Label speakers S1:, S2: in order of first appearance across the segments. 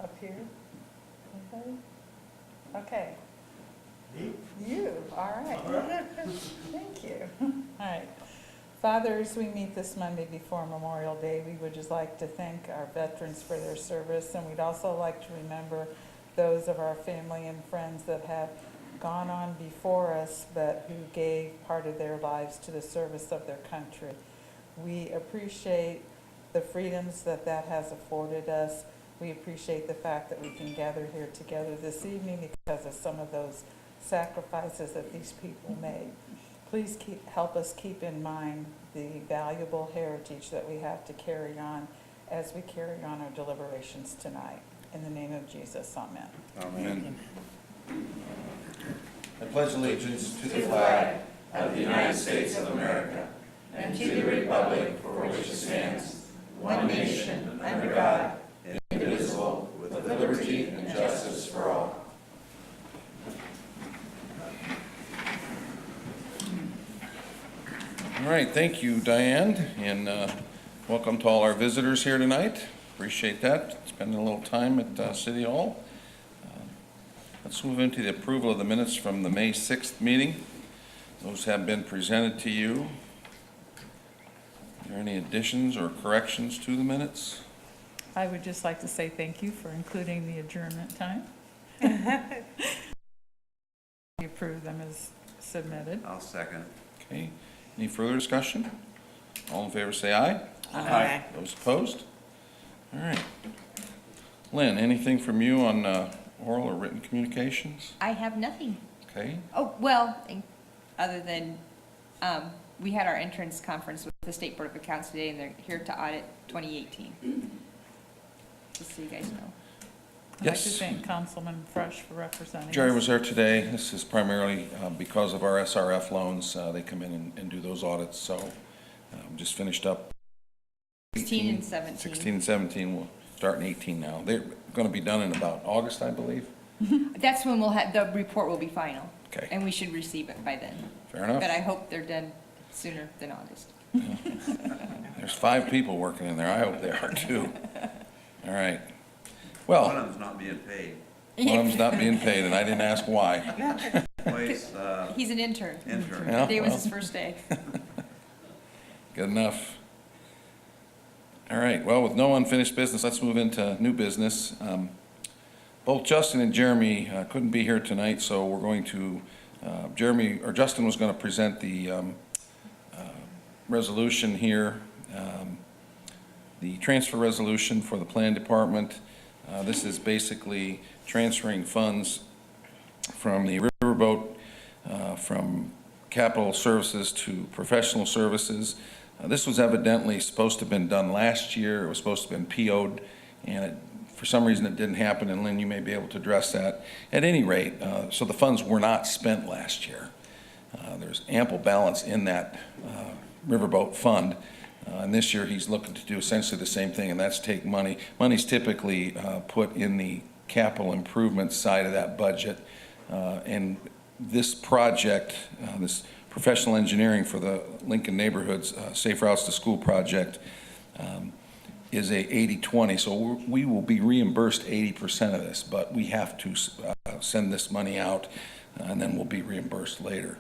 S1: Up here? Anybody? Okay. You, all right. Thank you. All right. Father, as we meet this Monday before Memorial Day, we would just like to thank our veterans for their service, and we'd also like to remember those of our family and friends that have gone on before us, but who gave part of their lives to the service of their country. We appreciate the freedoms that has afforded us. We appreciate the fact that we can gather here together this evening because of some of those sacrifices that these people made. Please help us keep in mind the valuable heritage that we have to carry on as we carry on our deliberations tonight. In the name of Jesus, amen.
S2: Amen. I pledge allegiance to the flag of the United States of America and to the republic for which it stands, one nation, under God, indivisible, with liberty and justice for all. All right, thank you, Diane, and welcome to all our visitors here tonight. Appreciate that. Spending a little time at City Hall. Let's move into the approval of the minutes from the May 6th meeting. Those have been presented to you. Are there any additions or corrections to the minutes?
S1: I would just like to say thank you for including the adjournment time. We approve them as submitted.
S3: I'll second.
S2: Okay. Any further discussion? All in favor say aye.
S3: Aye.
S2: Those opposed? All right. Lynn, anything from you on oral or written communications?
S4: I have nothing.
S2: Okay.
S4: Oh, well, other than, we had our entrance conference with the State Board of Accounts today, and they're here to audit 2018. Just so you guys know.
S1: I'd like to
S2: Yes.
S1: thank Councilman Fresh for representing us.
S2: Jerry was there today. This is primarily because of our SRF loans. They come in and do those audits, so just finished up
S4: 16 and 17.
S2: 16 and 17, we'll start in 18 now. They're going to be done in about August, I believe.
S4: That's when we'll have, the report will be final.
S2: Okay.
S4: And we should receive it by then.
S2: Fair enough.
S4: But I hope they're done sooner than August.
S2: There's 5 people working in there. I hope they are too. All right.
S3: One
S2: Well,
S3: of them's not being paid.
S2: one of them's not being paid, and I didn't ask why.
S3: Wait,
S4: He's an intern.
S3: intern.
S2: Yeah.
S4: Today was
S2: well.
S4: his first day.
S2: Good enough. All right, well, with no unfinished business, let's move into new business. Both Justin and Jeremy couldn't be here tonight, so we're going to, Justin was going to present the resolution here, the transfer resolution for the plan department. This is basically transferring funds from the riverboat, from capital services to professional services. This was evidently supposed to have been done last year. It was supposed to have been PO'd, and for some reason it didn't happen, and Lynn, you may be able to address that. At any rate, so the funds were not spent last year. There's ample balance in that riverboat fund, and this year he's looking to do essentially the same thing, and that's take money. Money's typically put in the capital improvement side of that budget, and this project, this professional engineering for the Lincoln Neighborhoods Safe Routes to School project is a 80-20, so we will be reimbursed 80% of this, but we have to send this money out, and then we'll be reimbursed later.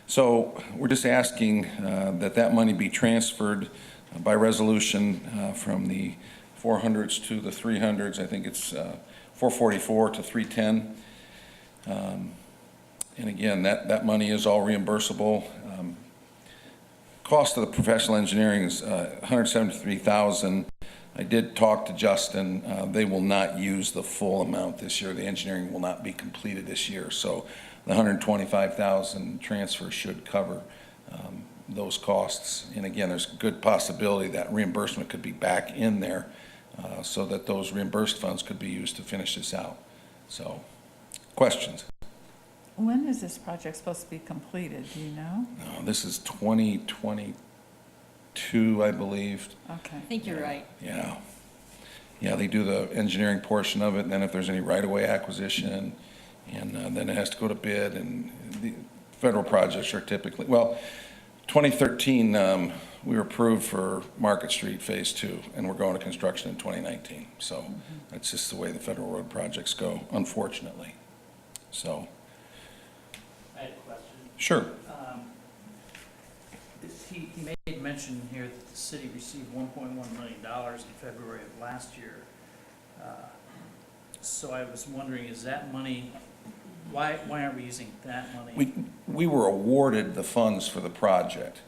S2: So we're just asking that money be transferred by resolution from the 400s to the 300s. I think it's 444 to 310. And again, that money is all reimbursable. Cost of the professional engineering is $173,000. I did talk to Justin. They will not use the full amount this year. The engineering will not be completed this year, so the $125,000 transfer should cover those costs. And again, there's a good possibility that reimbursement could be back in there so that those reimbursed funds could be used to finish this out. So, questions?
S1: When is this project supposed to be completed, do you know?
S2: No, this is 2022, I believe.
S1: Okay.
S4: I think you're right.
S2: Yeah. Yeah, they do the engineering portion of it, and then if there's any right-of-way acquisition, and then it has to go to bid, and the federal projects are typically, well, 2013 we were approved for Market Street Phase 2, and we're going to construction in 2019. So that's just the way the federal road projects go, unfortunately. So,
S5: I had a question.
S2: sure.
S5: He made mention here that the city received $1.1 million in February of last year. So I was wondering, is that money, why aren't we using that money?
S2: We were awarded the funds for the project,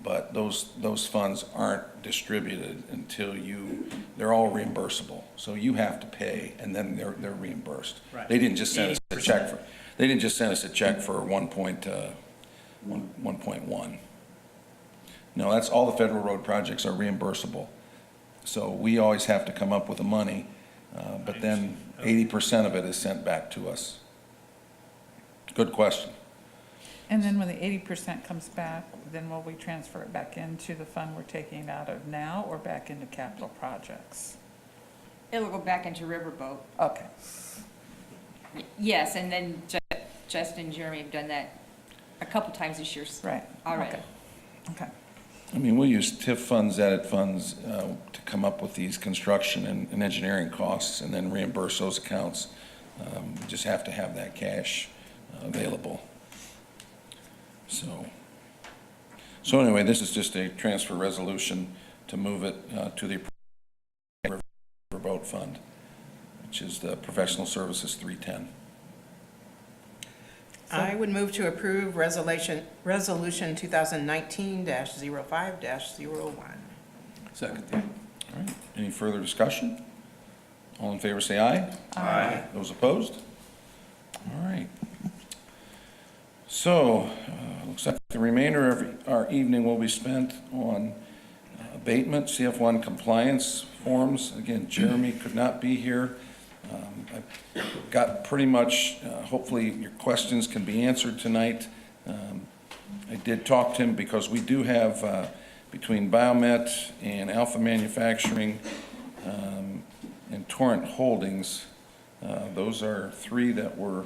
S2: but those funds aren't distributed until they're all reimbursable. So you have to pay, and then they're reimbursed.
S5: Right.
S2: They didn't just send us a check
S5: 80%.
S2: they didn't just send us a check for 1.1. No, that's all the federal road projects are reimbursable. So we always have to come up with the money, but then 80% of it is sent back to us. Good question.
S1: And then when the 80% comes back, then will we transfer it back into the fund we're taking it out of now or back into capital projects?
S4: It'll go back into Riverboat.
S1: Okay,
S4: Yes, and then Justin and Jeremy have done that a couple times this year
S1: right.
S4: already.
S1: Okay.
S2: I mean, we'll use TIF funds, edit funds to come up with these construction and engineering costs and then reimburse those accounts. We just have to have that cash available. So anyway, this is just a transfer resolution to move it to the Riverboat Fund, which is the Professional Services 310.
S6: I would move to approve resolution 2019-05-01.
S3: Second.
S2: All right, any further discussion? All in favor say aye.
S3: Aye.
S2: Those opposed? All right. So, looks like the remainder of our evening will be spent on abatement, CF1 compliance forms. Again, Jeremy could not be here. I've got pretty much, hopefully your questions can be answered tonight. I did talk to him because we do have, between Biomet and Alpha Manufacturing and Torrent Holdings, those are three that were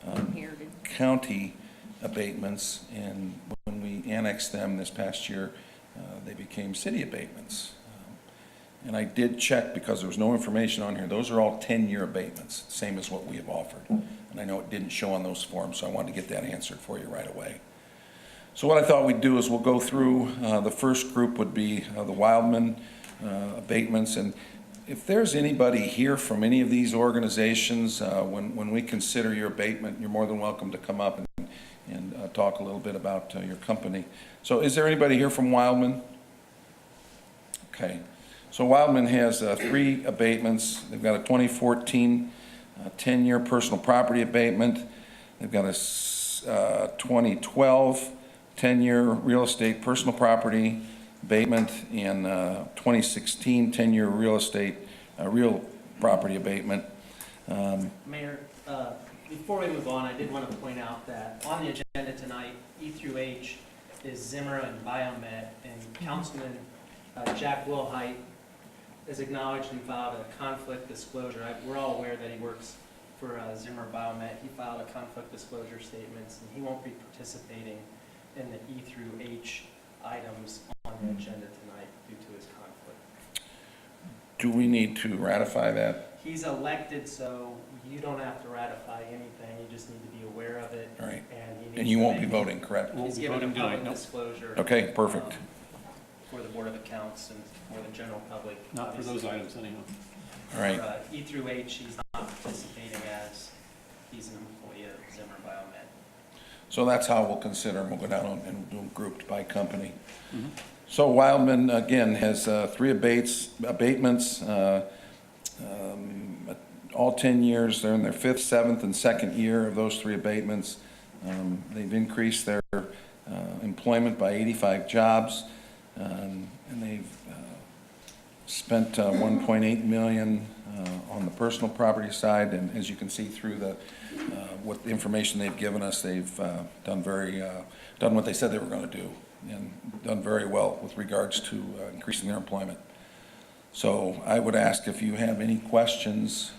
S4: Inherited.
S2: county abatements, and when we annexed them this past year, they became city abatements. And I did check because there was no information on here. Those are all 10-year abatements, same as what we have offered. And I know it didn't show on those forms, so I wanted to get that answered for you right away. So what I thought we'd do is we'll go through, the first group would be the Wildman abatements. And if there's anybody here from any of these organizations, when we consider your abatement, you're more than welcome to come up and talk a little bit about your company. So is there anybody here from Wildman? Okay. So Wildman has three abatements. They've got a 2014 10-year personal property abatement. They've got a 2012 10-year real estate personal property abatement, and 2016 10-year real estate real property abatement.
S7: Mayor, before we move on, I did want to point out that on the agenda tonight, E through H is Zimmer and Biomet, and Councilman Jack Wilhite has acknowledged and filed a conflict disclosure. We're all aware that he works for Zimmer Biomet. He filed a conflict disclosure statements, and he won't be participating in the E through H items on the agenda tonight due to his conflict.
S2: Do we need to ratify that?
S7: He's elected, so you don't have to ratify anything. You just need to be aware of it.
S2: All right.
S7: And he needs
S2: And you
S7: to
S2: won't be
S7: make-
S2: voting, correct?
S7: He's given a public disclosure.
S2: Okay, perfect.
S7: For the Board of Accounts and for the general public.
S8: Not for those items anyhow.
S2: All right.
S7: For, E through H, he's not participating as he's an employee of Zimmer Biomet.
S2: So that's how we'll consider them. We'll go down and we'll do them grouped by company.
S8: Mhm.
S2: So Wildman, again, has three abatements, all 10 years. They're in their 5th, 7th, and 2nd year of those three abatements. They've increased their employment by 85 jobs, and they've spent $1.8 million on the personal property side. And as you can see through the what the information they've given us, they've done what they said they were going to do, and done very well with regards to increasing their employment. So I would ask if you have any questions,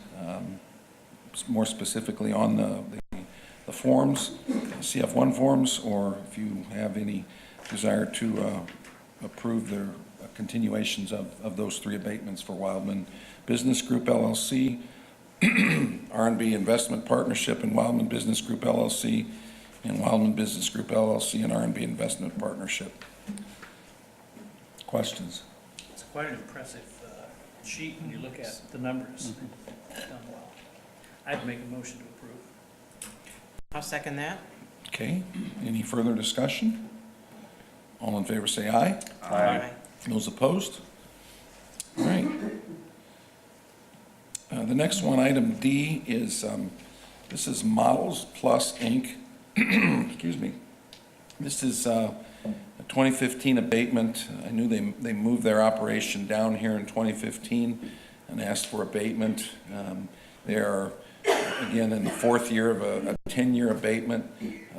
S2: more specifically on the forms, CF1 forms, or if you have any desire to approve their continuations of those 3 abatements for Wildman Business Group LLC, R&B Investment Partnership and Wildman Business Group LLC, and Wildman Business Group LLC and R&B Investment Partnership. Questions?
S5: It's quite an impressive sheet when you look at the numbers. Done well. I'd make a motion to approve.
S6: I'll second that.
S2: Okay, any further discussion? All in favor say aye.
S6: Aye.
S2: Those opposed? All right. The next one, item D, is, this is Models Plus, Inc. Excuse me. This is a 2015 abatement. I knew they moved their operation down here in 2015 and asked for abatement. They are, again, in the 4th year of a 10-year abatement.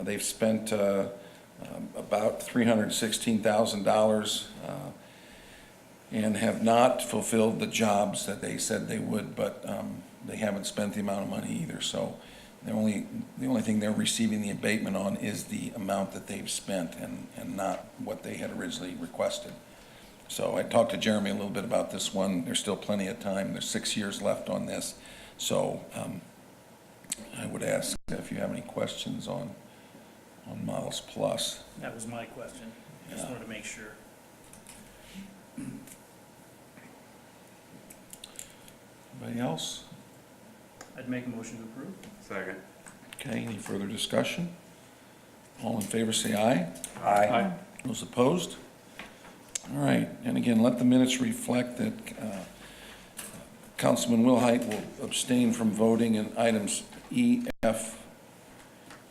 S2: They've spent about $316,000 and have not fulfilled the jobs that they said they would, but they haven't spent the amount of money either. So the only thing they're receiving the abatement on is the amount that they've spent and not what they had originally requested. So I talked to Jeremy a little bit about this one. There's still plenty of time. There's 6 years left on this. So I would ask if you have any questions on Models Plus.
S5: That was my question. Just
S2: Yeah.
S5: wanted to make sure.
S2: Anybody else?
S5: I'd make a motion to approve.
S3: Second.
S2: Okay, any further discussion? All in favor say aye.
S3: Aye.
S2: Those opposed? All right, and again, let the minutes reflect that Councilman Wilhite will abstain from voting in items E, F,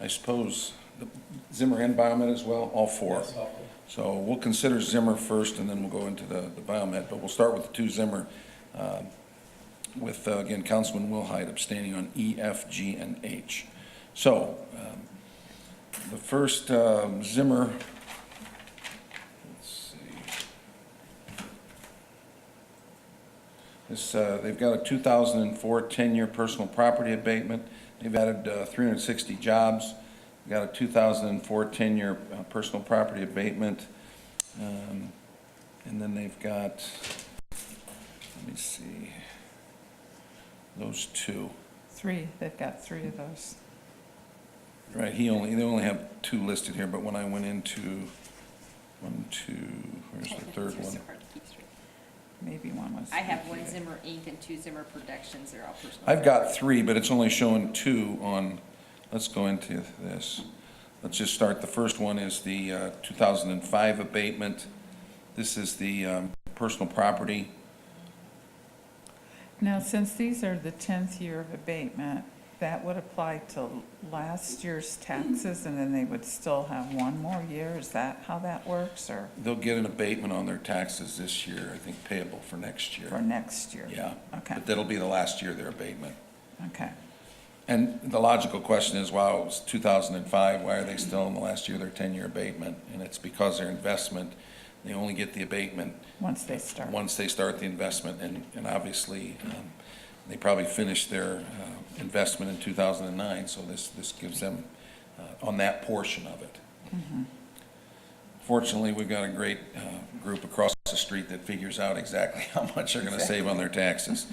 S2: I suppose, Zimmer and Biomet as well, all 4. So we'll consider Zimmer first, and then we'll go into the Biomet, but we'll start with the 2 Zimmer, with, again, Councilman Wilhite abstaining on E, F, G, and H. So, the first Zimmer, let's see. This, they've got a 2004 10-year personal property abatement. They've added 360 jobs. They've got a 2004 10-year personal property abatement. And then they've got, let me see, those 2.
S1: 3, they've got 3 of those.
S2: Right, they only have 2 listed here, but when I went into 1, 2, where's the third one?
S1: Maybe one was.
S4: I have 1 Zimmer Inc. and 2 Zimmer Productions, they're all personal.
S2: I've got 3, but it's only showing 2 on, let's go into this. Let's just start, the first one is the 2005 abatement. This is the personal property.
S1: Now, since these are the 10th year of abatement, that would apply to last year's taxes, and then they would still have 1 more year? Is that how that works, or
S2: They'll get an abatement on their taxes this year, I think payable for next year.
S1: for next year?
S2: Yeah,
S1: Okay,
S2: but that'll be the last year of their abatement.
S1: okay.
S2: And the logical question is, wow, it was 2005, why are they still in the last year of their 10-year abatement? And it's because their investment, they only get the abatement
S1: Once they start.
S2: once they start the investment, and obviously, they probably finished their investment in 2009, so this gives them on that portion of it.
S1: Mhm.
S2: Fortunately, we've got a great group across the street that figures out exactly how much they're going to save on their taxes.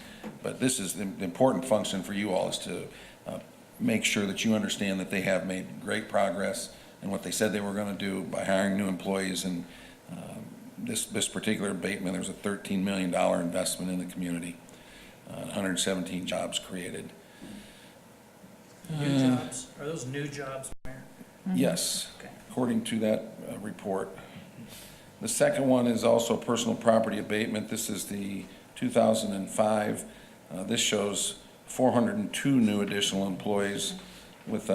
S2: But this is the important function for you all, is to make sure that you understand that they have made great progress in what they said they were going to do by hiring new employees. And this particular abatement, there's a $13 million investment in the community, 117 jobs created.
S5: New jobs, are those new jobs, Mayor?
S2: Yes,
S5: Okay.
S2: according to that report. The second one is also personal property abatement. This is the 2005. This shows 402 new additional employees with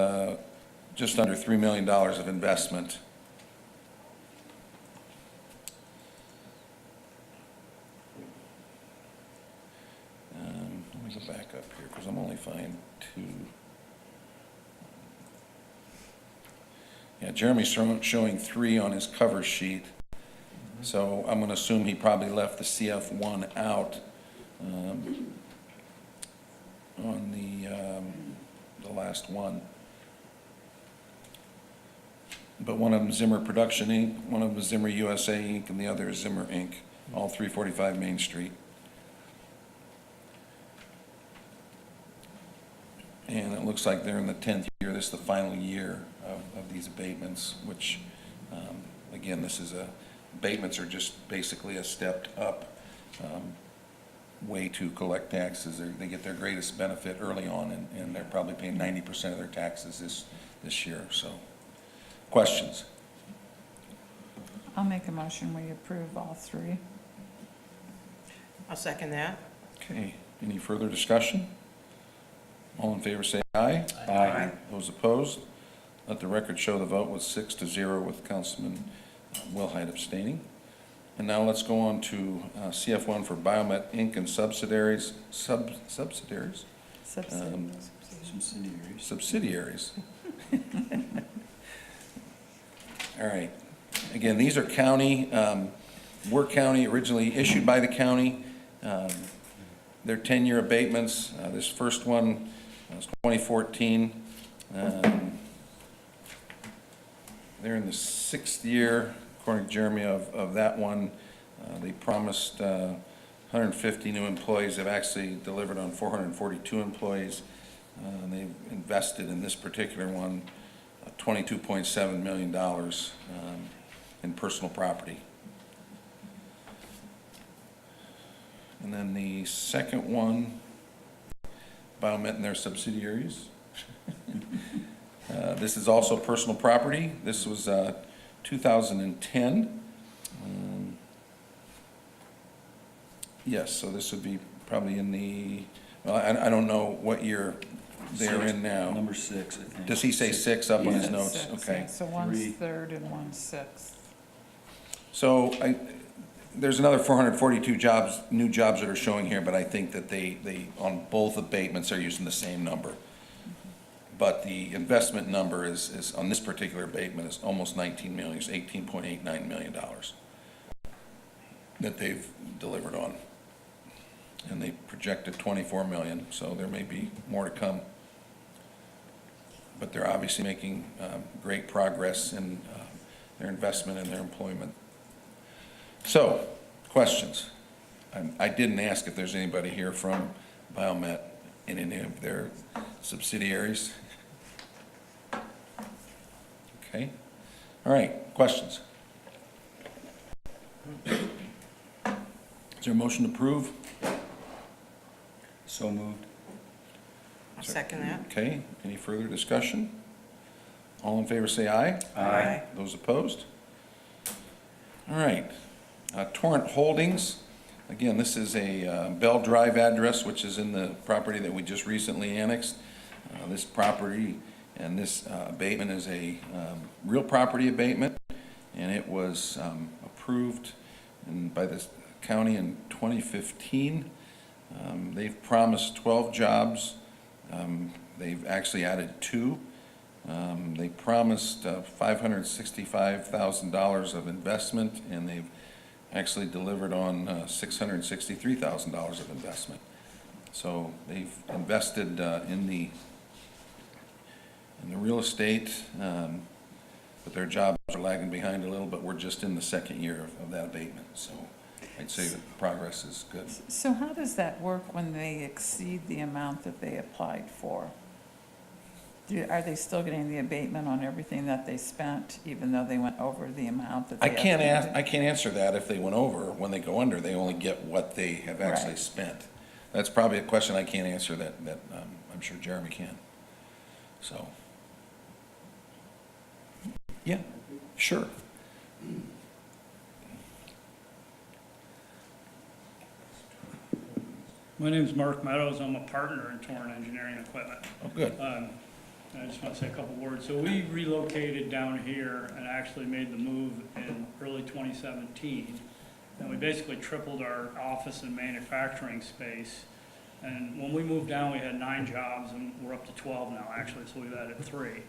S2: just under $3 million of investment. Let me go back up here because I'm only finding 2. Yeah, Jeremy's showing 3 on his cover sheet, so I'm going to assume he probably left the CF1 out on the last one. but one of them Zimmer Production Inc., one of them is Zimmer USA Inc., and the other is Zimmer Inc., all 345 Main Street. And it looks like they're in the 10th year, this is the final year of these abatements, which, again, abatements are just basically a stepped up way to collect taxes. They get their greatest benefit early on, and they're probably paying 90% of their taxes this year, so. Questions?
S1: I'll make a motion, we approve all three.
S6: I'll second that.
S2: Okay, any further discussion? All in favor say aye.
S6: Aye.
S2: Those opposed? Let the record show the vote was 6-0 with Councilman Wilhite abstaining. And now let's go on to CF1 for Biomet Inc. and subsidiaries, subsidiaries? Subsidiaries. All right. Again, these are county, we're county, originally issued by the county. They're 10-year abatements. This first one was 2014. They're in the 6th year, according to Jeremy, of that one. They promised 150 new employees. They've actually delivered on 442 employees. And they've invested in this particular one $22.7 million in personal property. And then the second one, Biomet and their subsidiaries. This is also personal property. This was 2010. Yes, so this would be probably in the, well, I don't know what year they're in now.
S3: Number 6, I think.
S2: Does he say 6 up on his
S1: Yeah,
S2: notes?
S1: six,
S2: Okay.
S1: yeah. So one's
S3: 3.
S1: third and one's sixth.
S2: So there's another 442 jobs, new jobs that are showing here, but I think that they on both abatements are using the same number. But the investment number is on this particular abatement is almost 19 million, it's $18.89 million that they've delivered on. And they projected 24 million, so there may be more to come. But they're obviously making great progress in their investment and their employment. So, questions? I didn't ask if there's anybody here from Biomet in any of their subsidiaries. Okay, all right, questions? Is there a motion to approve?
S3: So moved.
S6: I'll second that.
S2: Okay, any further discussion? All in favor say aye.
S6: Aye.
S2: Those opposed? All right, Torrent Holdings, again, this is a Bell Drive address, which is in the property that we just recently annexed. This property and this abatement is a real property abatement, and it was approved by the county in 2015. They've promised 12 jobs. They've actually added 2. They promised $565,000 of investment, and they've actually delivered on $663,000 of investment. So they've invested in the real estate, but their jobs are lagging behind a little, but we're just in the 2nd year of that abatement. So I'd say the progress is good.
S1: So how does that work when they exceed the amount that they applied for? Are they still getting the abatement on everything that they spent, even though they went over the amount that they
S2: I can't
S1: estimated?
S2: answer that if they went over. When they go under, they only get what they have actually
S1: Right.
S2: spent. That's probably a question I can't answer that I'm sure Jeremy can. So, yeah, sure.
S8: My name's Mark Meadows. I'm a partner in Torrent Engineering Equipment.
S2: Oh, good.
S8: I just want to say a couple words. So we relocated down here and actually made the move in early 2017. And we basically tripled our office and manufacturing space. And when we moved down, we had 9 jobs, and we're up to 12 now, actually, so we've added 3.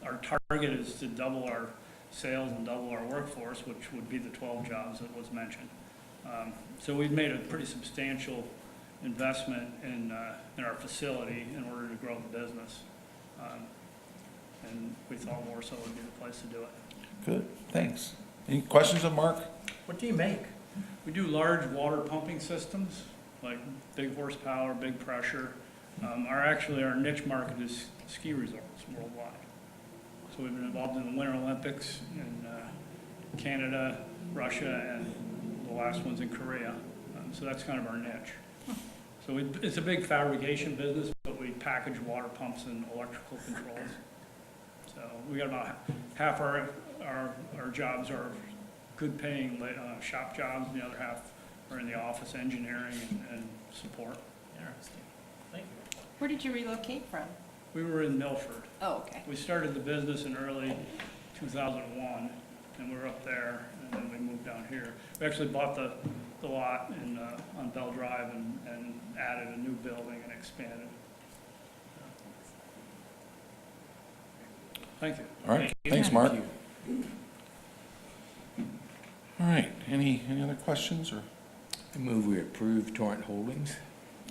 S8: Our target is to double our sales and double our workforce, which would be the 12 jobs that was mentioned. So we've made a pretty substantial investment in our facility in order to grow the business. and we thought Warsaw would be the place to do it.
S2: Good, thanks. Any questions of Mark?
S5: What do you make?
S8: We do large water pumping systems, like big horsepower, big pressure. Our niche market is ski resorts worldwide. So we've been involved in the Winter Olympics in Canada, Russia, and the last one's in Korea. So that's kind of our niche. So it's a big fabrication business, but we package water pumps and electrical controls. So we got about half our jobs are good paying shop jobs, and the other half are in the office engineering and support.
S5: Interesting. Thank you.
S4: Where did you relocate from?
S8: We were in Milford.
S4: Oh, okay.
S8: We started the business in early 2001, and we were up there, and then we moved down here. We actually bought the lot on Bell Drive and added a new building and expanded. Thank you.
S2: All right, thanks, Mark. All right, any other questions, or,
S9: I move we approve Torrent Holdings.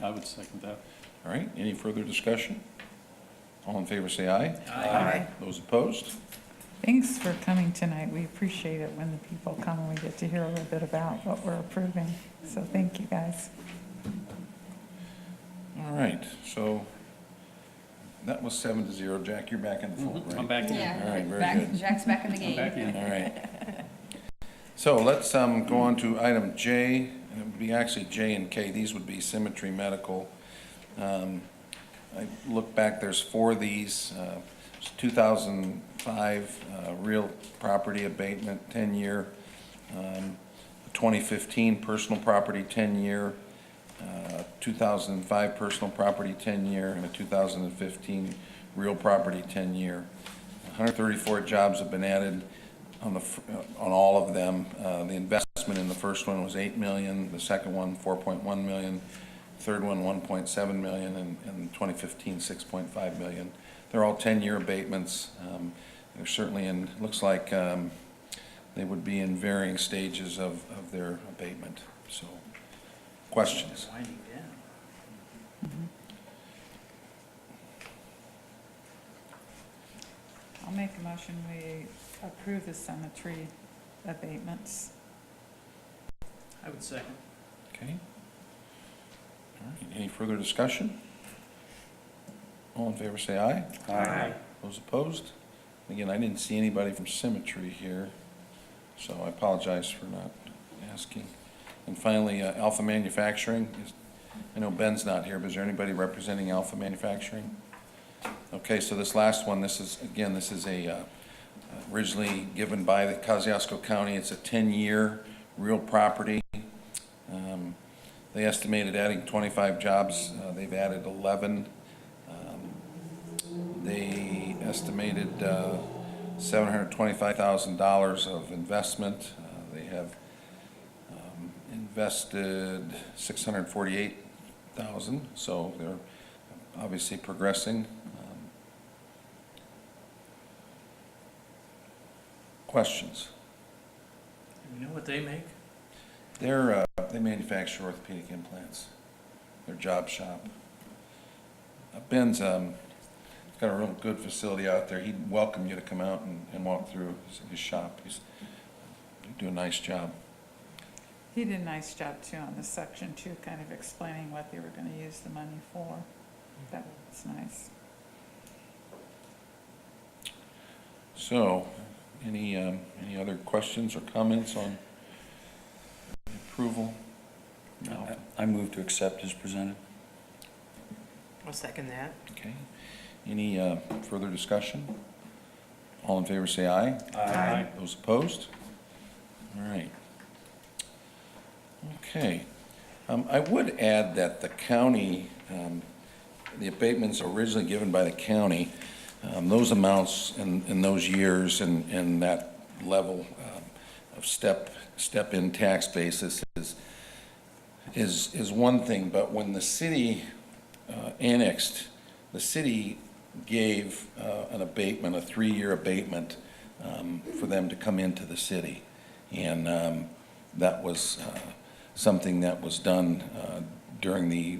S10: I would second that.
S2: all right, any further discussion? All in favor, say aye.
S6: Aye.
S2: Those opposed?
S1: Thanks for coming tonight. We appreciate it when the people come and we get to hear a little bit about what we're approving. So thank you, guys.
S2: All right, so that was 7-0. Jack, you're back in the fold, right?
S10: I'm back in.
S4: Yeah.
S2: All right, very
S4: Back-
S2: good.
S4: Jack's back in the
S10: I'm
S4: game.
S10: back in.
S2: All right. So let's go on to item J, and it would be actually J and K. These would be Symmetry Medical. I look back, there's 4 of these. 2005 real property abatement, 10-year. 2015 personal property, 10-year. 2005 personal property, 10-year, and a 2015 real property, 10-year. 134 jobs have been added on all of them. The investment in the first one was $8 million, the second one $4.1 million, third one $1.7 million, and 2015 $6.5 million. They're all 10-year abatements. They're certainly in, looks like they would be in varying stages of their abatement. So, questions?
S5: Winding down.
S1: I'll make a motion, we approve the cemetery abatements.
S5: I would second.
S2: Okay. All right, any further discussion? All in favor, say aye.
S5: Aye.
S2: Those opposed? Again, I didn't see anybody from Symmetry here, so I apologize for not asking. And finally, Alpha Manufacturing. I know Ben's not here, but is there anybody representing Alpha Manufacturing? Okay, so this last one, this is originally given by the Kosciuszko County. It's a 10-year real property. They estimated adding 25 jobs. They've added 11. They estimated $725,000 of investment. They have invested $648,000, so they're obviously progressing. Questions?
S5: Do you know what they make?
S2: They manufacture orthopedic implants. Their job shop. Ben's got a real good facility out there. He'd welcome you to come out and walk through his shop. He's doing a nice job.
S1: He did a nice job too on the section 2, kind of explaining what they were going to use the money for. That was nice.
S2: So, any other questions or comments on approval? No.
S10: I move to accept as presented.
S6: I'll second that.
S2: Okay. Any further discussion? All in favor, say aye.
S6: Aye.
S2: Those opposed? All right. Okay. I would add that the county, the abatements originally given by the county, those amounts in those years and that level of step-in tax basis is one thing, but when the city annexed, the city gave an abatement, a 3-year abatement, for them to come into the city. And that was something that was done during the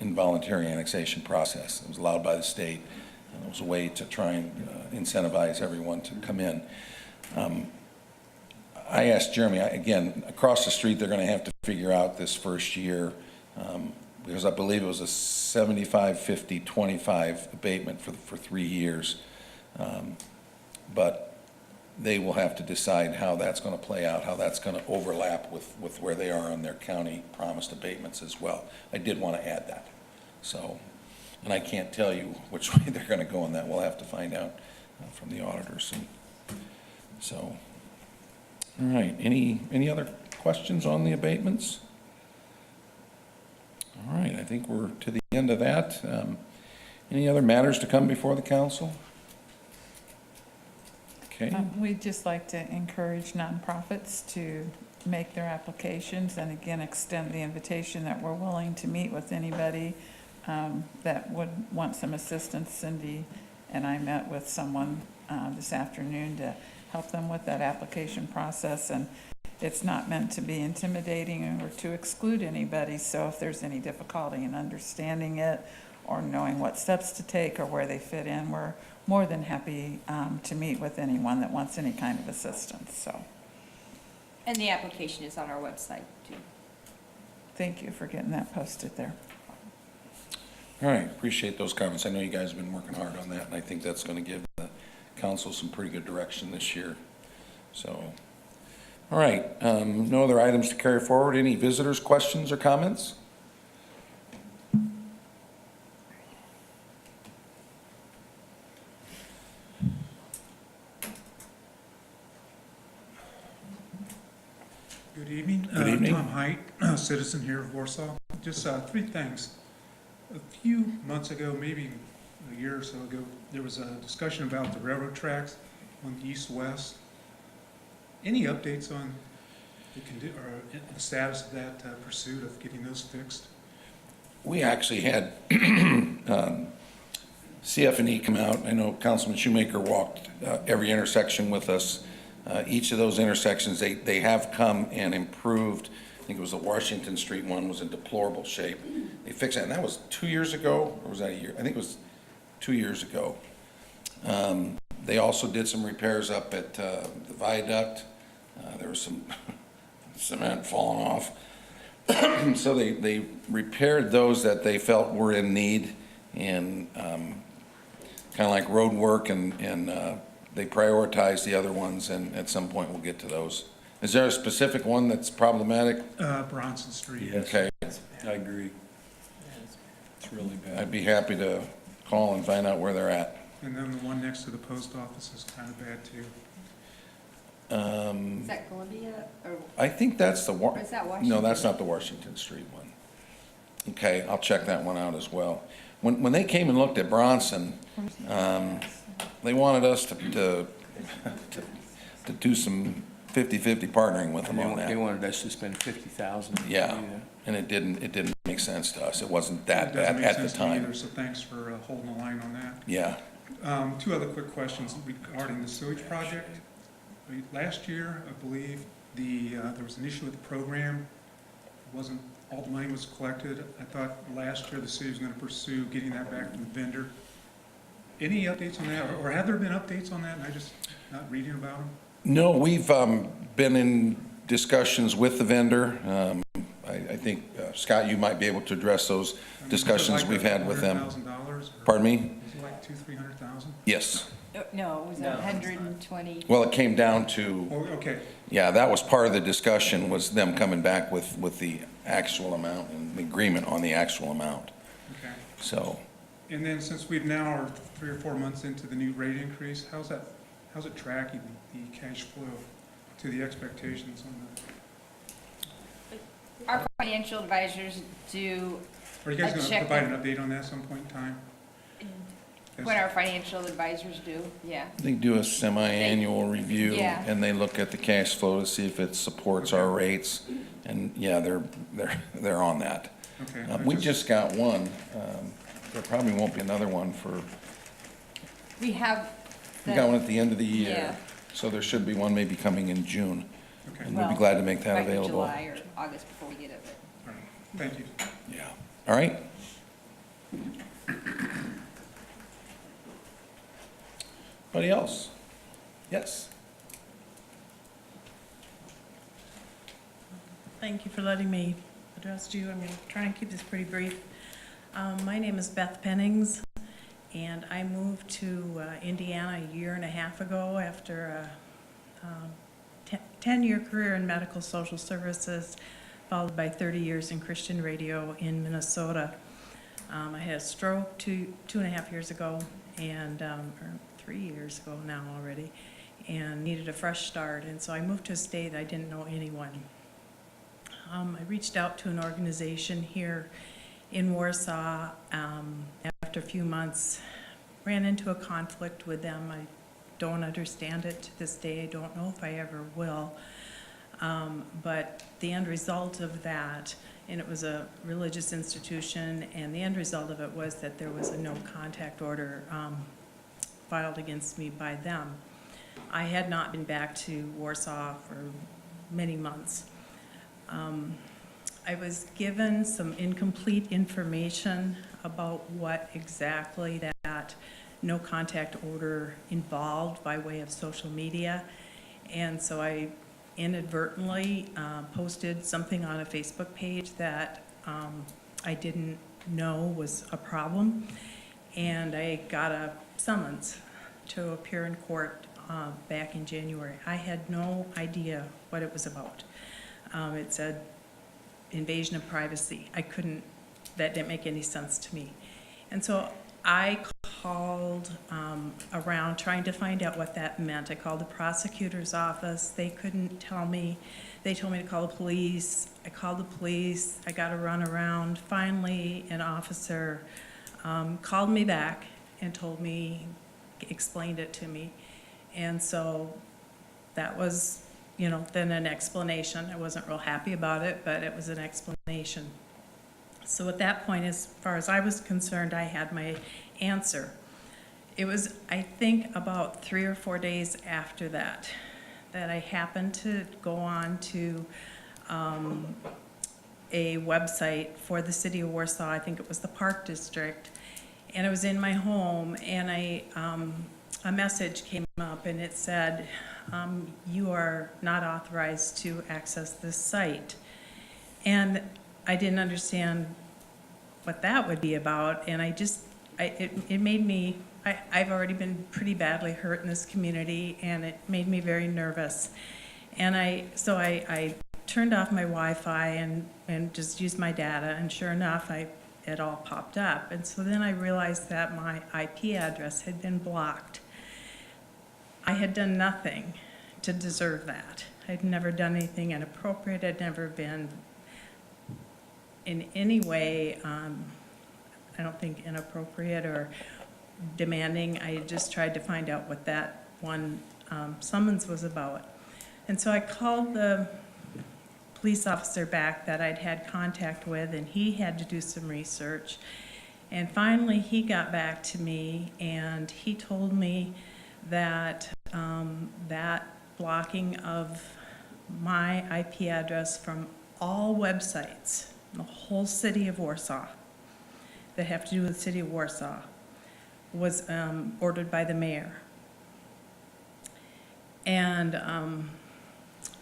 S2: involuntary annexation process. It was allowed by the state. And it was a way to try and incentivize everyone to come in. I asked Jeremy, again, across the street, they're going to have to figure out this first year, because I believe it was a 75, 50, 25 abatement for 3 years. But they will have to decide how that's going to play out, how that's going to overlap with where they are on their county promised abatements as well. I did want to add that. So, and I can't tell you which way they're going to go on that. We'll have to find out from the auditors. And so, all right, any other questions on the abatements? All right, I think we're to the end of that. Any other matters to come before the council? Okay.
S1: We'd just like to encourage nonprofits to make their applications, and again, extend the invitation that we're willing to meet with anybody that would want some assistance. Cindy and I met with someone this afternoon to help them with that application process, and it's not meant to be intimidating or to exclude anybody, so if there's any difficulty in understanding it or knowing what steps to take or where they fit in, we're more than happy to meet with anyone that wants any kind of assistance. So
S4: And the application is on our website, too.
S1: thank you for getting that posted there.
S2: All right, appreciate those comments. I know you guys have been working hard on that, and I think that's going to give the council some pretty good direction this year. So, all right, no other items to carry forward. Any visitors' questions or comments?
S11: Good evening.
S2: Good evening.
S11: Tom Height, citizen here of Warsaw. Just 3 things. A few months ago, maybe a year or so ago, there was a discussion about the railroad tracks on the east-west. Any updates on the status of that pursuit of getting those fixed?
S2: We actually had CF&E come out. I know Councilman Shoemaker walked every intersection with us. Each of those intersections, they have come and improved. I think it was the Washington Street one was in deplorable shape. They fixed that, and that was 2 years ago, or was that a year? I think it was 2 years ago. They also did some repairs up at the viaduct. There was some cement falling off. So they repaired those that they felt were in need, and kind of like road work, and they prioritized the other ones, and at some point we'll get to those. Is there a specific one that's problematic?
S11: Bronson Street.
S10: Yes.
S2: Okay,
S10: I agree. It's really bad.
S2: I'd be happy to call and find out where they're at.
S11: And then the one next to the post office is kind of bad too.
S4: Is that Columbia, or
S2: I think that's the
S4: or is that Washington?
S2: No, that's not the Washington Street one. Okay, I'll check that one out as well. When they came and looked at Bronson, they wanted us to do some 50-50 partnering with them on
S9: They
S2: that.
S9: wanted us to spend $50,000.
S2: Yeah, and it didn't make sense to us. It wasn't that
S11: It doesn't
S2: bad
S11: make
S2: at the
S11: sense to me
S2: time.
S11: either, so thanks for holding the line on that.
S2: Yeah,
S11: 2 other quick questions regarding the sewage project. Last year, I believe, there was an issue with the program. It wasn't, all the money was collected. I thought last year the city was going to pursue getting that back from the vendor. Any updates on that, or have there been updates on that and I just not reading about them?
S2: no, we've been in discussions with the vendor. I think, Scott, you might be able to address those discussions we've had with them.
S11: $100,000?
S2: Pardon me?
S11: Was it like $200,000-300,000?
S2: Yes.
S4: No, it was
S7: No.
S4: 120.
S2: Well, it came down to,
S11: Oh, okay.
S2: yeah, that was part of the discussion, was them coming back with the actual amount and the agreement on the actual amount.
S11: Okay.
S2: So,
S11: And then since we've now are 3 or 4 months into the new rate increase, how's it tracking the cash flow to the expectations on the?
S4: Our financial advisors do,
S11: Are you guys
S4: I
S11: going to
S4: checked
S11: provide
S4: it.
S11: an update on that at some point in time?
S4: what our financial advisors do, yeah.
S2: they do a semi-annual review,
S4: Yeah.
S2: and they look at the cash flow to see if it supports our rates, and yeah, they're on that.
S11: Okay.
S2: We just got one. There probably won't be another one for,
S4: We have.
S2: we got one at the end of the year,
S4: Yeah.
S2: so there should be one maybe coming in June,
S11: Okay,
S2: and we'd be
S4: Well,
S2: glad to make that
S4: right in
S2: available.
S4: July or August before we get it.
S11: all right, thank you.
S2: Yeah, all right. Anybody else? Yes.
S12: Thank you for letting me address you. I'm going to try and keep this pretty brief. My name is Beth Pennings, and I moved to Indiana a year and a half ago after a 10-year career in medical social services, followed by 30 years in Christian radio in Minnesota. I had a stroke two and a half years ago, and or 3 years ago now already, and needed a fresh start. And so I moved to a state I didn't know anyone. I reached out to an organization here in Warsaw after a few months, ran into a conflict with them. I don't understand it to this day. I don't know if I ever will. But the end result of that, and it was a religious institution, and the end result of it was that there was a no contact order filed against me by them. I had not been back to Warsaw for many months. I was given some incomplete information about what exactly that no contact order involved by way of social media. And so I inadvertently posted something on a Facebook page that I didn't know was a problem. And I got a summons to appear in court back in January. I had no idea what it was about. It said invasion of privacy. That didn't make any sense to me. And so I called around trying to find out what that meant. I called the prosecutor's office. They couldn't tell me. They told me to call the police. I called the police. I got to run around. Finally, an officer called me back and told me, explained it to me. And so that was, then an explanation. I wasn't real happy about it, but it was an explanation. So at that point, as far as I was concerned, I had my answer. It was, I think, about 3 or 4 days after that I happened to go on to a website for the city of Warsaw. I think it was the Park District. And it was in my home, and a message came up, and it said, you are not authorized to access this site. And I didn't understand what that would be about, and it made me, I've already been pretty badly hurt in this community, and it made me very nervous. And so I turned off my Wi-Fi and just used my data, and sure enough, it all popped up. And so then I realized that my IP address had been blocked. I had done nothing to deserve that. I'd never done anything inappropriate. I'd never been in any way, I don't think, inappropriate or demanding. I just tried to find out what that one summons was about. And so I called the police officer back that I'd had contact with, and he had to do some research. And finally, he got back to me, and he told me that that blocking of my IP address from all websites in the whole city of Warsaw that have to do with the city of Warsaw was ordered by the mayor. And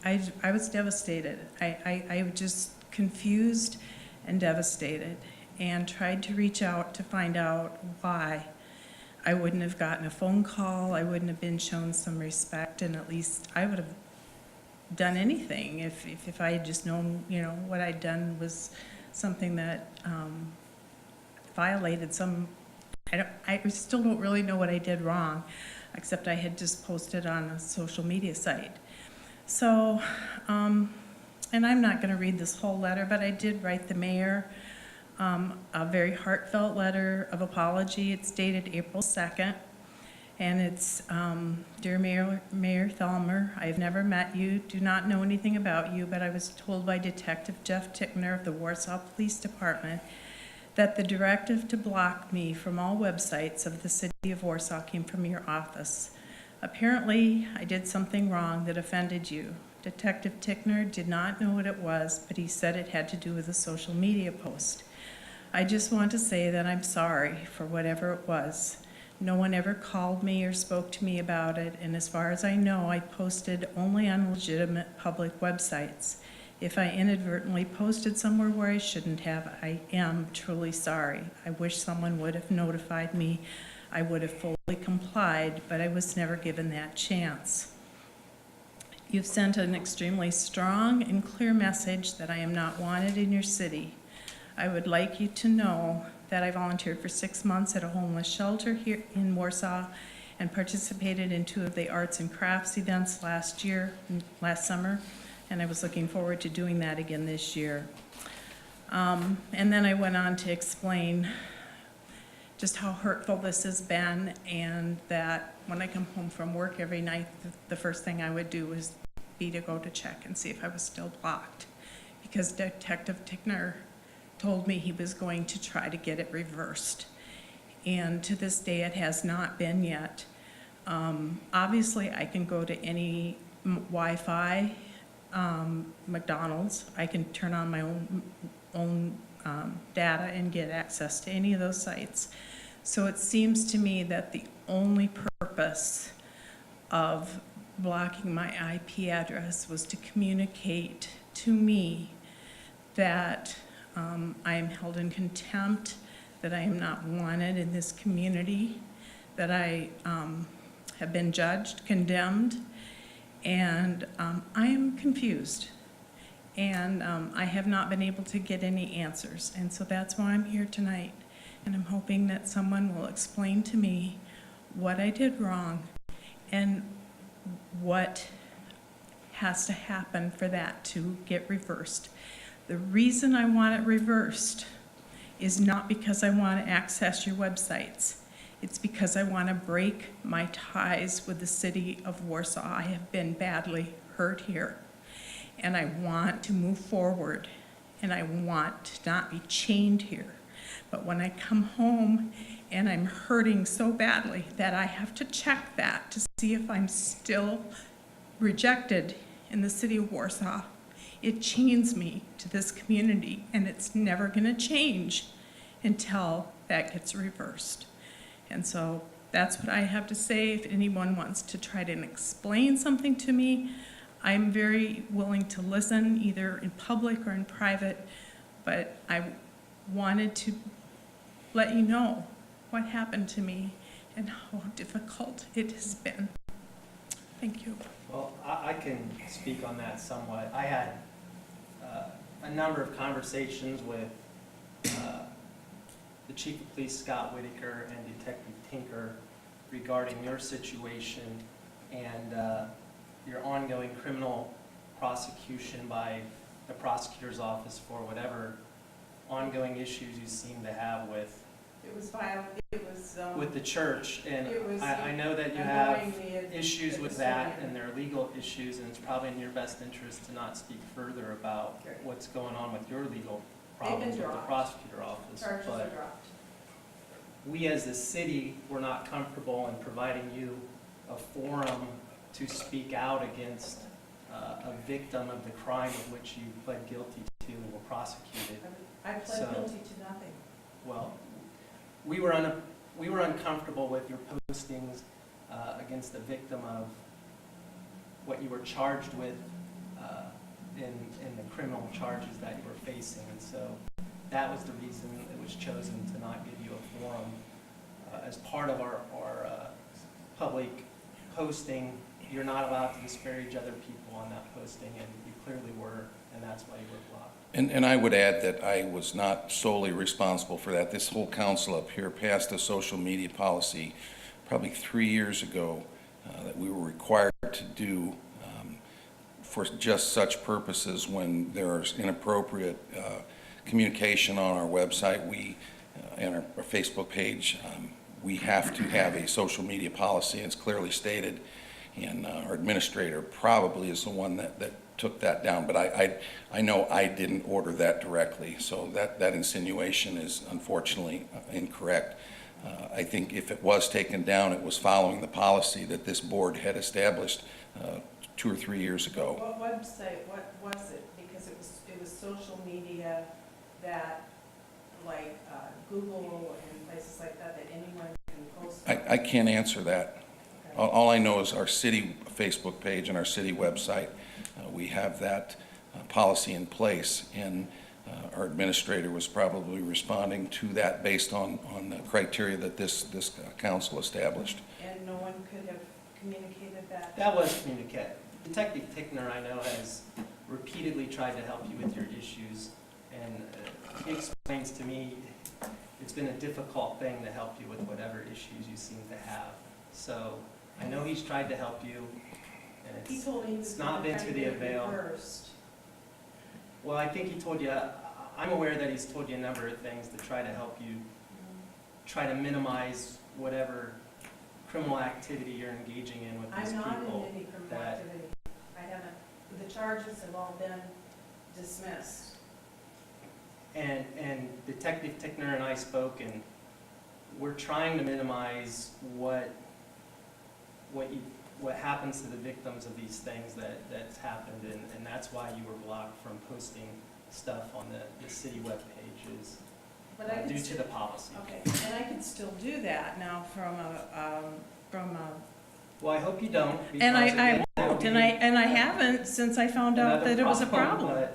S12: I was devastated. I was just confused and devastated, and tried to reach out to find out why. I wouldn't have gotten a phone call. I wouldn't have been shown some respect, and at least I would have done anything if I had just known, what I'd done was something that violated some. I still don't really know what I did wrong, except I had just posted on a social media site. So, and I'm not going to read this whole letter, but I did write the mayor a very heartfelt letter of apology. It's dated April 2nd, and it's, Dear Mayor Thalmer, I have never met you, do not know anything about you, but I was told by Detective Jeff Tickner of the Warsaw Police Department that the directive to block me from all websites of the city of Warsaw came from your office. Apparently, I did something wrong that offended you. Detective Tickner did not know what it was, but he said it had to do with a social media post. I just want to say that I'm sorry for whatever it was. No one ever called me or spoke to me about it, and as far as I know, I posted only on legitimate public websites. If I inadvertently posted somewhere where I shouldn't have, I am truly sorry. I wish someone would have notified me. I would have fully complied, but I was never given that chance. You've sent an extremely strong and clear message that I am not wanted in your city. I would like you to know that I volunteered for 6 months at a homeless shelter here in Warsaw and participated in 2 of the arts and crafts events last summer, and I was looking forward to doing that again this year. And then I went on to explain just how hurtful this has been, and that when I come home from work every night, the first thing I would do was be to go to check and see if I was still blocked, because Detective Tickner told me he was going to try to get it reversed. And to this day, it has not been yet. Obviously, I can go to any Wi-Fi, McDonald's. I can turn on my own data and get access to any of those sites. So it seems to me that the only purpose of blocking my IP address was to communicate to me that I am held in contempt, that I am not wanted in this community, that I have been judged, condemned, and I am confused. And I have not been able to get any answers. And so that's why I'm here tonight. And I'm hoping that someone will explain to me what I did wrong and what has to happen for that to get reversed. The reason I want it reversed is not because I want to access your websites. It's because I want to break my ties with the city of Warsaw. I have been badly hurt here, and I want to move forward, and I want to not be chained here. But when I come home and I'm hurting so badly that I have to check that to see if I'm still rejected in the city of Warsaw, it chains me to this community, and it's never going to change until that gets reversed. And so that's what I have to say. If anyone wants to try to explain something to me, I'm very willing to listen, either in public or in private, but I wanted to let you know what happened to me and how difficult it has been. Thank you.
S7: Well, I can speak on that somewhat. I had a number of conversations with the Chief of Police, Scott Whitaker, and Detective Tinker regarding your situation and your ongoing criminal prosecution by the prosecutor's office for whatever ongoing issues you seem to have with the church. And I know that you have issues with that, and they're legal issues, and it's probably in your best interest to not speak further about what's going on with your legal problems with the prosecutor office.
S12: Charges are
S7: But
S12: dropped.
S7: we as the city were not comfortable in providing you a forum to speak out against a victim of the crime of which you pled guilty to and were prosecuted.
S12: I pled guilty to nothing.
S7: Well, we were uncomfortable with your postings against the victim of what you were charged with in the criminal charges that you were facing, and so that was the reason it was chosen to not give you a forum. As part of our public posting, you're not allowed to disparage other people on that posting, and you clearly were, and that's why you were blocked.
S2: And I would add that I was not solely responsible for that. This whole council up here passed a social media policy probably 3 years ago that we were required to do for just such purposes when there's inappropriate communication on our website. We, and our Facebook page, we have to have a social media policy. It's clearly stated, and our administrator probably is the one that took that down, but I know I didn't order that directly, so that insinuation is unfortunately incorrect. I think if it was taken down, it was following the policy that this board had established 2 or 3 years ago.
S12: What website, what was it? Because it was social media that, like Google and places like that anyone can post
S2: I can't answer that. All I know is our city Facebook page and our city website, we have that policy in place, and our administrator was probably responding to that based on the criteria that this council established.
S12: And no one could have communicated that?
S7: That was communicated. Detective Tickner, I know, has repeatedly tried to help you with your issues, and he explains to me it's been a difficult thing to help you with whatever issues you seem to have. So I know he's tried to help you, and
S12: He told me he
S7: it's
S12: was
S7: not
S12: gonna
S7: been
S12: try
S7: to
S12: to
S7: the
S12: get it
S7: avail.
S12: reversed.
S7: Well, I think he told you, I'm aware that he's told you a number of things to try to help you, try to minimize whatever criminal activity you're engaging in with these
S12: I'm not in
S7: people.
S12: any criminal
S7: that-
S12: activity. I haven't, the charges have all been dismissed.
S7: And Detective Tickner and I spoke, and we're trying to minimize what happens to the victims of these things that's happened, and that's why you were blocked from posting stuff on the city webpages
S12: But I could
S7: due to
S12: still,
S7: the policy.
S12: okay, and I could still do that now from a,
S7: Well, I hope you don't.
S12: and
S7: because
S12: I
S7: again, that would
S12: won't,
S7: be
S12: and I haven't since I found out
S7: another
S12: that it was a
S7: problem,
S12: problem.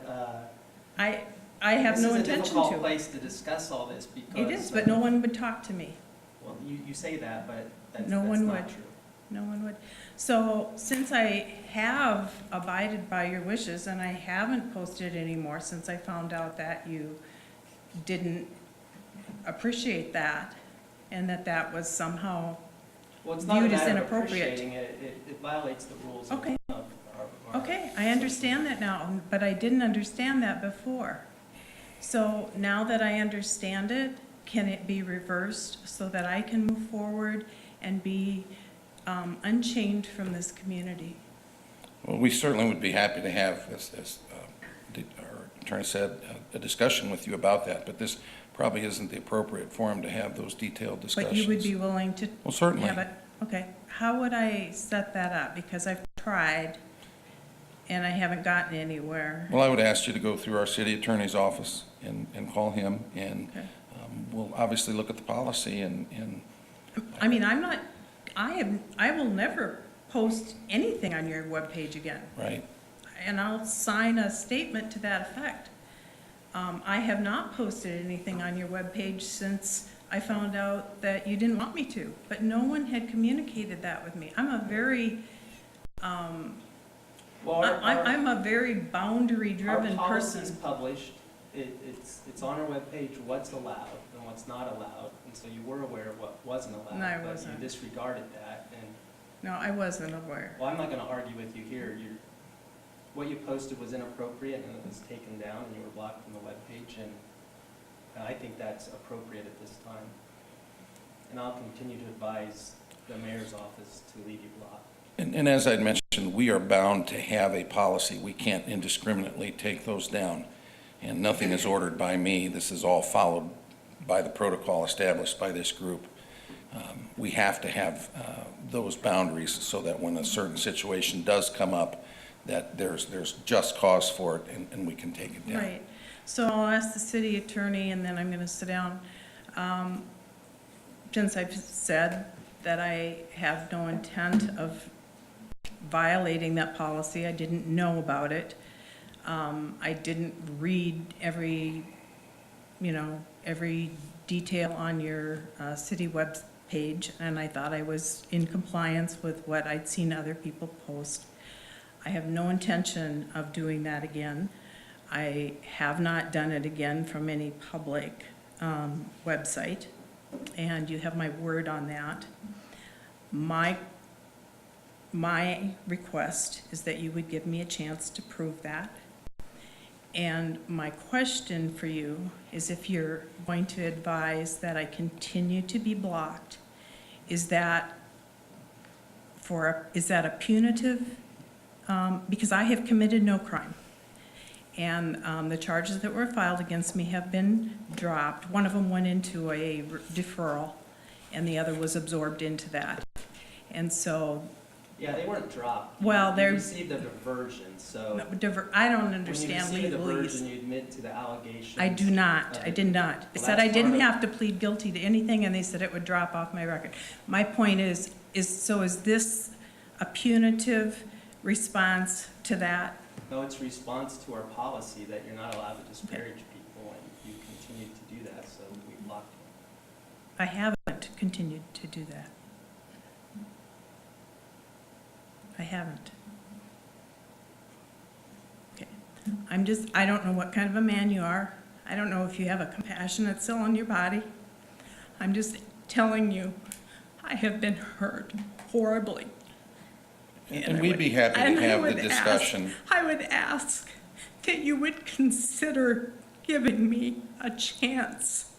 S7: But,
S12: I have no
S7: This is a
S12: intention
S7: difficult
S12: to.
S7: place to discuss all this because.
S12: It is, but no one would talk to me.
S7: Well, you say that, but that's
S12: No one
S7: not
S12: would.
S7: true.
S12: No one would. So since I have abided by your wishes and I haven't posted anymore since I found out that you didn't appreciate that and that was somehow,
S7: Well, it's not a
S12: viewed as
S7: matter of
S12: inappropriate.
S7: appreciating it, it violates the rules of
S12: Okay.
S7: of our.
S12: okay, I understand that now, but I didn't understand that before. So now that I understand it, can it be reversed so that I can move forward and be unchained from this community?
S2: Well, we certainly would be happy to have, as our attorney said, a discussion with you about that, but this probably isn't the appropriate forum to have those detailed discussions.
S12: But you would be willing to
S2: Well, certainly.
S12: have it? Okay, how would I set that up? Because I've tried and I haven't gotten anywhere.
S2: Well, I would ask you to go through our city attorney's office and call him, and
S12: Okay.
S2: we'll obviously look at the policy and
S12: I mean, I'm not, I will never post anything on your webpage again.
S2: right.
S12: And I'll sign a statement to that effect. I have not posted anything on your webpage since I found out that you didn't want me to, but no one had communicated that with me. I'm a very,
S7: Well,
S12: I'm a very boundary-driven
S7: Our policy's
S12: person.
S7: published, it's on our webpage what's allowed and what's not allowed, and so you were aware of what wasn't allowed.
S12: No, I
S7: But
S12: wasn't.
S7: you disregarded that, and,
S12: No, I wasn't aware.
S7: well, I'm not gonna argue with you here, what you posted was inappropriate and it was taken down and you were blocked from the webpage, and I think that's appropriate at this time. And I'll continue to advise the mayor's office to leave you blocked.
S2: And as I'd mentioned, we are bound to have a policy. We can't indiscriminately take those down. And nothing is ordered by me. This is all followed by the protocol established by this group. We have to have those boundaries so that when a certain situation does come up, that there's just cause for it and we can take it down.
S12: Right. So I'll ask the city attorney, and then I'm going to sit down. Since I've said that I have no intent of violating that policy, I didn't know about it. I didn't read every detail on your city web page, and I thought I was in compliance with what I'd seen other people post. I have no intention of doing that again. I have not done it again from any public website, and you have my word on that. My request is that you would give me a chance to prove that. And my question for you is, if you're going to advise that I continue to be blocked, is that a punitive? Because I have committed no crime. And the charges that were filed against me have been dropped. One of them went into a deferral, and the other was absorbed into that. And so
S7: Yeah, they weren't dropped.
S12: Well,
S7: You
S12: they're-
S7: received a diversion, so
S12: I don't understand
S7: when you receive a
S12: legalese.
S7: diversion, you admit to the allegations.
S12: I do not, I did not. It
S7: Well,
S12: said I
S7: that's
S12: didn't
S7: part of-
S12: have to plead guilty to anything, and they said it would drop off my record. My point is this a punitive response to that?
S7: No, it's response to our policy that you're not allowed to disparage people, and you continue to do that, so we blocked you.
S12: I haven't continued to do that. I haven't. Okay. I don't know what kind of a man you are. I don't know if you have a compassionate soul in your body. I'm just telling you, I have been hurt horribly.
S2: And we'd be happy to have the discussion.
S12: I would ask that you would consider giving me a chance.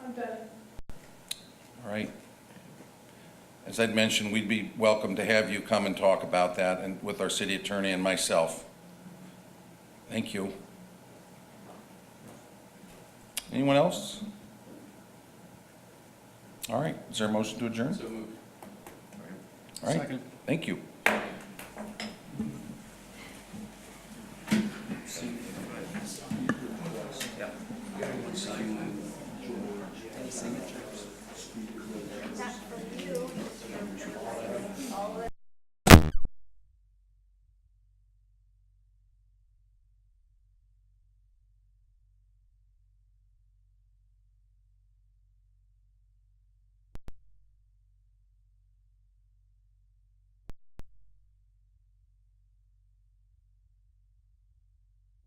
S12: I'm done.
S2: All right. As I'd mentioned, we'd be welcome to have you come and talk about that and with our city attorney and myself. Thank you. Anyone else? All right, is there a motion to adjourn?
S3: So moved.
S2: All right,
S10: Second.
S2: thank you.
S7: Any signatures?